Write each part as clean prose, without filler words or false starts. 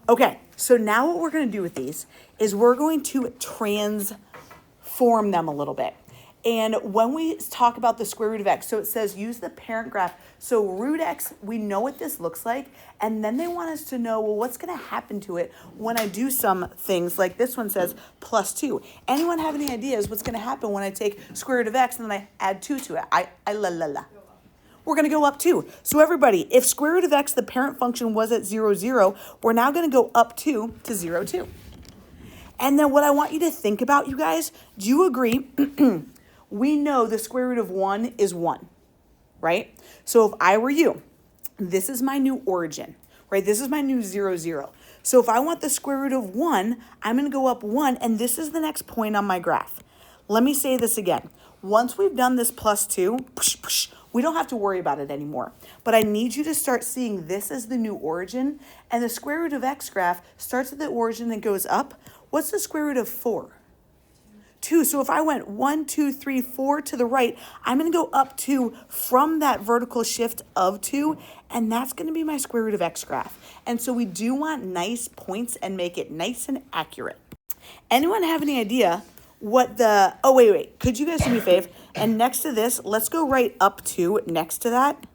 Okay, so now what we're going to do with these is we're going to transform them a little bit. And when we talk about the square root of x, so it says use the parent graph. So root x, we know what this looks like. And then they want us to know, well, what's going to happen to it when I do some things like this one says plus 2. Anyone have any ideas what's going to happen when I take square root of x and then I add 2 to it? We're going to go up 2. So everybody, if square root of x, the parent function was at 0, 0, we're now going to go up 2 to 0, 2. And then what I want you to think about, you guys, do you agree? We know the square root of 1 is 1, right? So if I were you, this is my new origin, right? This is my new 0, 0. So if I want the square root of 1, I'm going to go up 1, and this is the next point on my graph. Let me say this again. Once we've done this plus 2, we don't have to worry about it anymore. But I need you to start seeing this as the new origin, and the square root of x graph starts at the origin and goes up. What's the square root of 4? 2. So if I went 1, 2, 3, 4 to the right, I'm going to go up 2 from that vertical shift of 2, and that's going to be my square root of x graph. And so we do want nice points and make it nice and accurate. Anyone have any idea what the, oh, wait, could you guys do me a favor? And next to this, let's go right up 2 next to that.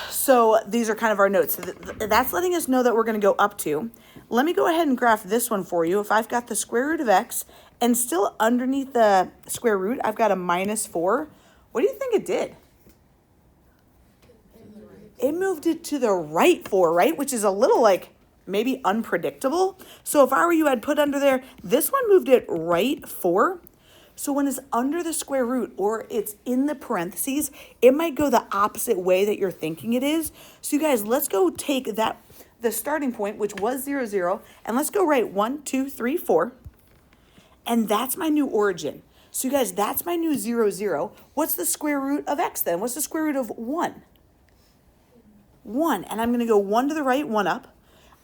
So these are kind of our notes. That's letting us know that we're going to go up 2. Let me go ahead and graph this one for you. If I've got the square root of x and still underneath the square root, I've got a minus 4. What do you think it did? It moved it to the right 4, right? Which is a little like maybe unpredictable. So if I were you, I'd put under there, this one moved it right 4. So when it's under the square root or it's in the parentheses, it might go the opposite way that you're thinking it is. So you guys, let's go take that, the starting point, which was 0, 0, and let's go right 1, 2, 3, 4. And that's my new origin. So you guys, that's my new 0, 0. What's the square root of x then? What's the square root of 1? 1. And I'm going to go 1 to the right, 1 up.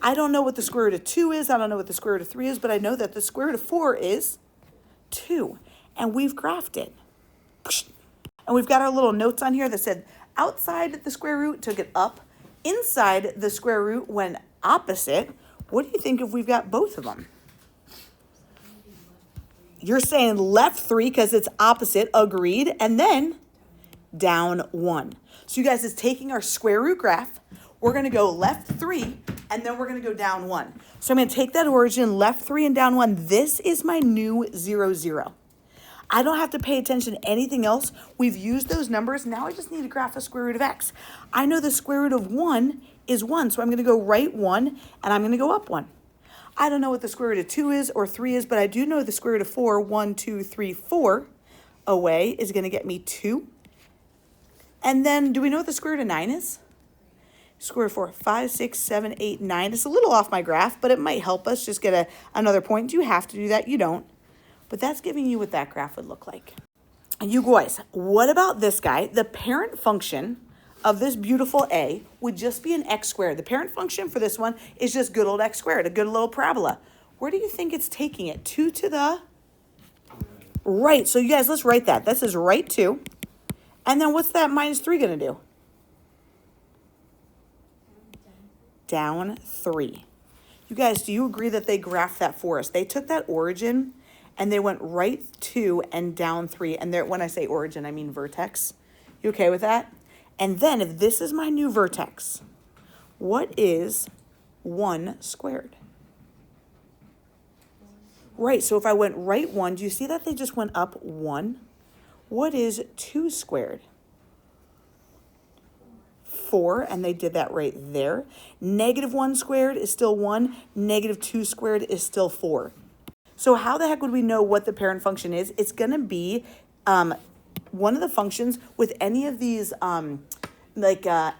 I don't know what the square root of 2 is. I don't know what the square root of 3 is, but I know that the square root of 4 is 2. And we've graphed it. And we've got our little notes on here that said outside the square root took it up. Inside the square root went opposite. What do you think if we've got both of them? You're saying left 3 because it's opposite. Agreed. And then down 1. So you guys, it's taking our square root graph. We're going to go left 3, and then we're going to go down 1. So I'm going to take that origin, left 3 and down 1. This is my new 0, 0. I don't have to pay attention to anything else. We've used those numbers. Now I just need to graph the square root of x. I know the square root of 1 is 1, so I'm going to go right 1, and I'm going to go up 1. I don't know what the square root of 2 is or 3 is, but I do know the square root of 4, 1, 2, 3, 4 away is going to get me 2. And then do we know what the square root of 9 is? Square root of 4, 5, 6, 7, 8, 9. It's a little off my graph, but it might help us just get another point. Do you have to do that? You don't. But that's giving you what that graph would look like. And you guys, what about this guy? The parent function of this beautiful a would just be an x squared. The parent function for this one is just good old x squared, a good little parabola. Where do you think it's taking it? 2 to the right. So you guys, let's write that. This is right 2. And then what's that minus 3 going to do? Down 3. You guys, do you agree that they graphed that for us? They took that origin and they went right 2 and down 3. And there, when I say origin, I mean vertex. You okay with that? And then if this is my new vertex, what is 1 squared? Right, so if I went right 1, do you see that they just went up 1? What is 2 squared? 4, and they did that right there. Negative 1 squared is still 1. Negative 2 squared is still 4. So how the heck would we know what the parent function is? It's going to be one of the functions with any of these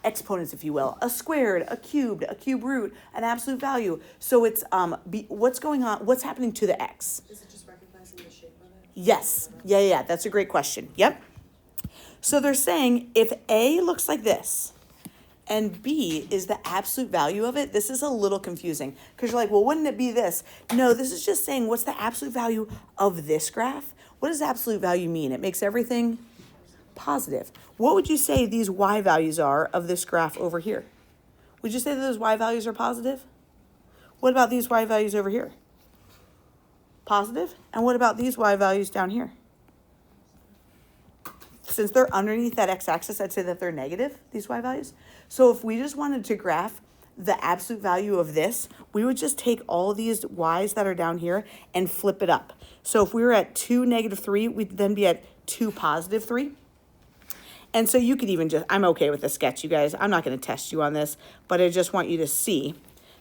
exponents, if you will. A squared, a cube root, an absolute value. So it's what's going on, what's happening to the x? Is it just recognizing the shape of it? Yes. Yeah. That's a great question. Yep. So they're saying if A looks like this, and B is the absolute value of it, this is a little confusing because you're like, well, wouldn't it be this? No, this is just saying what's the absolute value of this graph? What does absolute value mean? It makes everything positive. What would you say these y values are of this graph over here? Would you say that those y values are positive? What about these y values over here? Positive. And what about these y values down here? Since they're underneath that x-axis, I'd say that they're negative, these y values. So if we just wanted to graph the absolute value of this, we would just take all of these y's that are down here and flip it up. So if we were at 2, -3, we'd then be at 2, +3. And so you could even just, I'm okay with the sketch, you guys. I'm not going to test you on this, but I just want you to see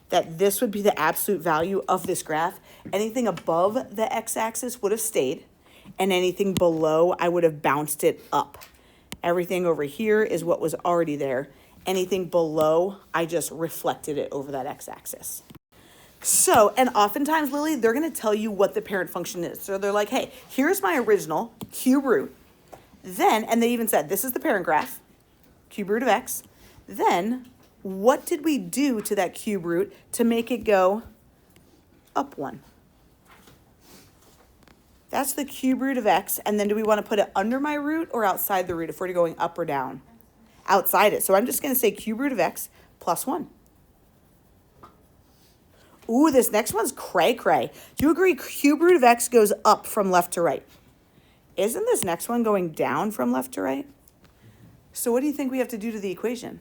that this would be the absolute value of this graph. Anything above the x-axis would have stayed, and anything below, I would have bounced it up. Everything over here is what was already there. Anything below, I just reflected it over that x-axis. So, and oftentimes, Lily, they're going to tell you what the parent function is. So they're like, hey, here's my original cube root. Then, and they even said, this is the parent graph, cube root of x. Then, what did we do to that cube root to make it go up 1? That's the cube root of x. And then do we want to put it under my root or outside the root if we're going up or down? Outside it. So I'm just going to say cube root of x plus 1. Ooh, this next one's cray-cray. Do you agree cube root of x goes up from left to right? Isn't this next one going down from left to right? So what do you think we have to do to the equation?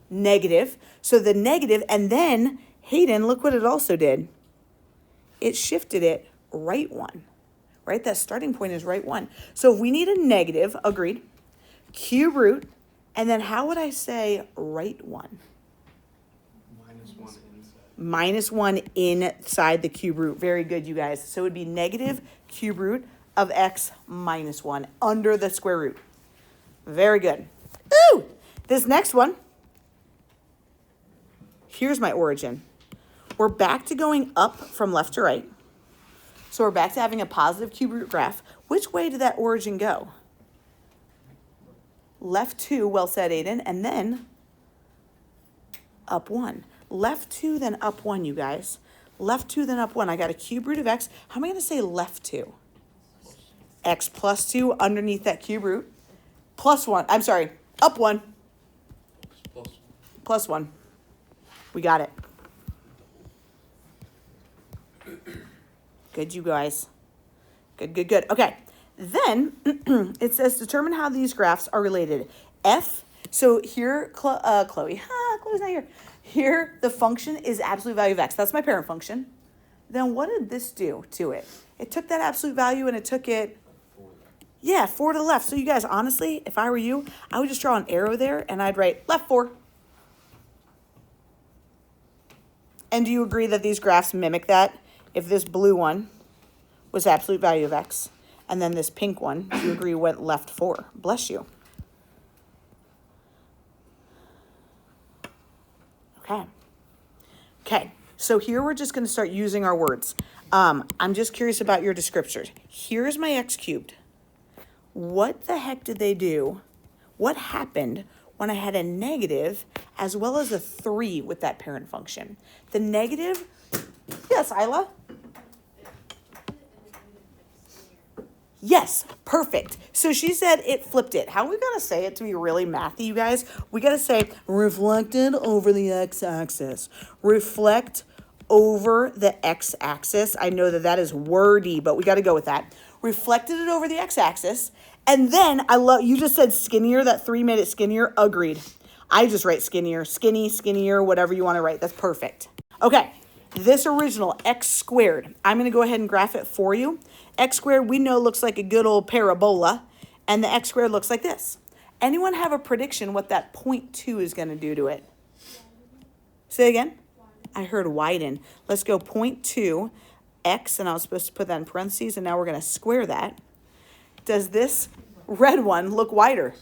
Negative. So the negative, and then, Hayden, look what it also did. It shifted it right 1. Right? That starting point is right 1. So if we need a negative, agreed, cube root, and then how would I say right 1? -1 inside the cube root. Very good, you guys. So it would be negative cube root of x minus 1 under the square root. Very good. Ooh! This next one, here's my origin. We're back to going up from left to right. So we're back to having a positive cube root graph. Which way did that origin go? Left 2, well said, Aiden, and then up 1. Left 2, then up 1, you guys. Left 2, then up 1. I got a cube root of x. How am I going to say left 2? X plus 2 underneath that cube root. Plus 1. I'm sorry. Up 1. Plus 1. We got it. Good, you guys. Good, good, good. Okay. Then it says determine how these graphs are related. F. So here, Chloe's not here. Here, the function is absolute value of x. That's my parent function. Then what did this do to it? It took that absolute value and it took it, 4 to the left. So you guys, honestly, if I were you, I would just draw an arrow there and I'd write left 4. And do you agree that these graphs mimic that? If this blue one was absolute value of x, and then this pink one, do you agree went left 4? Bless you. Okay, so here we're just going to start using our words. I'm just curious about your descriptors. Here's my x cubed. What the heck did they do? What happened when I had a negative as well as a 3 with that parent function? The negative, yes, Isla? Yes, perfect. So she said it flipped it. How are we going to say it to be really mathy, you guys? We got to say reflected over the x-axis. Reflect over the x-axis. I know that that is wordy, but we got to go with that. Reflected it over the x-axis. And then you just said skinnier. That 3 made it skinnier. Agreed. I just write skinnier. Skinny, skinnier, whatever you want to write. That's perfect. Okay. This original x squared, I'm going to go ahead and graph it for you. X squared, we know, looks like a good old parabola, and the x squared looks like this. Anyone have a prediction what that 0.2 is going to do to it? Say again? I heard widen. Let's go 0.2 x, and I was supposed to put that in parentheses, and now we're going to square that. Does this red one look wider?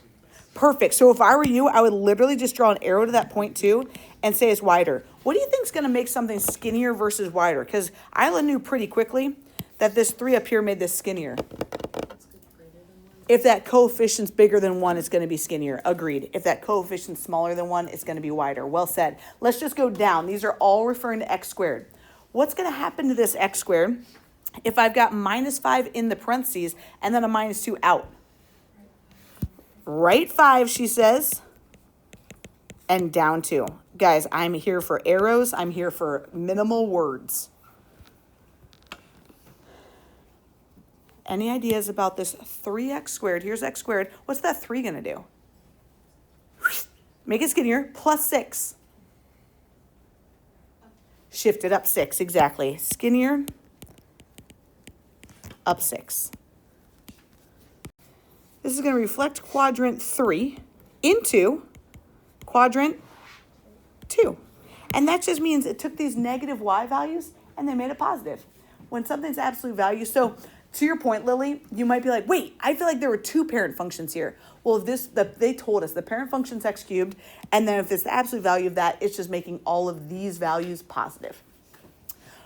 Perfect. So if I were you, I would literally just draw an arrow to that 0.2 and say it's wider. What do you think is going to make something skinnier versus wider? Because Isla knew pretty quickly that this 3 up here made this skinnier. If that coefficient's bigger than 1, it's going to be skinnier. Agreed. If that coefficient's smaller than 1, it's going to be wider. Well said. Let's just go down. These are all referring to x squared. What's going to happen to this x squared if I've got -5 in the parentheses and then a -2 out? Right 5, she says. and down 2. Guys, I'm here for arrows. I'm here for minimal words. Any ideas about this 3x squared? Here's x squared. What's that 3 going to do? Make it skinnier. Plus 6. Shift it up 6. Exactly. Skinnier. Up 6. This is going to reflect quadrant 3 into quadrant 2. And that just means it took these negative y values and they made it positive. When something's absolute value, so to your point, Lily, you might be like, wait, I feel like there were 2 parent functions here. Well, they told us the parent function's x cubed, and then if it's the absolute value of that, it's just making all of these values positive.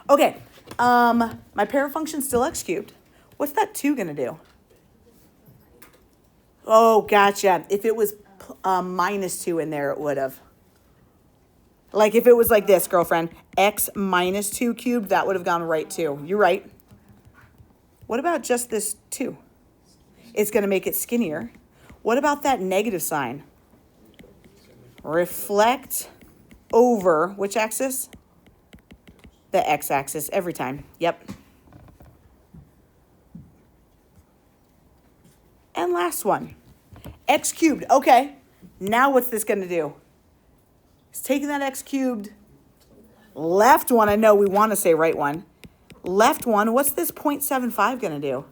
Okay, my parent function's still x cubed. What's that 2 going to do? Oh, gotcha. If it was minus 2 in there, it would have. Like if it was like this, girlfriend, x minus 2 cubed, that would have gone right too. You're right. What about just this 2? It's going to make it skinnier. What about that negative sign? Reflect over which axis? The x-axis every time. Yep. And last one. X cubed. Okay. Now what's this going to do? It's taking that x cubed. Left one. I know we want to say right one. Left one, what's this 0.75 going to do?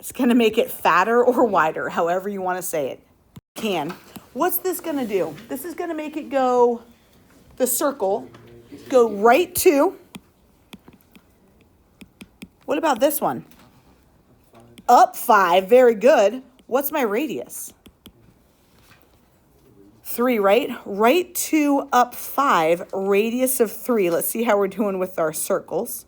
It's going to make it fatter or wider, however you want to say it. What's this going to do? This is going to make it go, the circle, go right to. What about this one? Up 5, very good. What's my radius? 3, right? Right to up 5, radius of 3. Let's see how we're doing with our circles.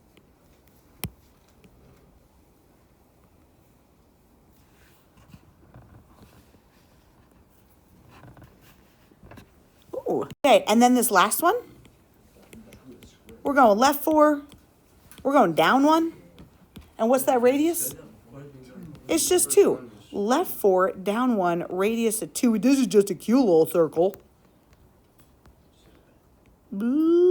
Ooh. Okay, and then this last one. We're going left 4. We're going down 1. And what's that radius? It's just 2. Left 4, down 1, radius of 2. This is just a cute little circle. Boo.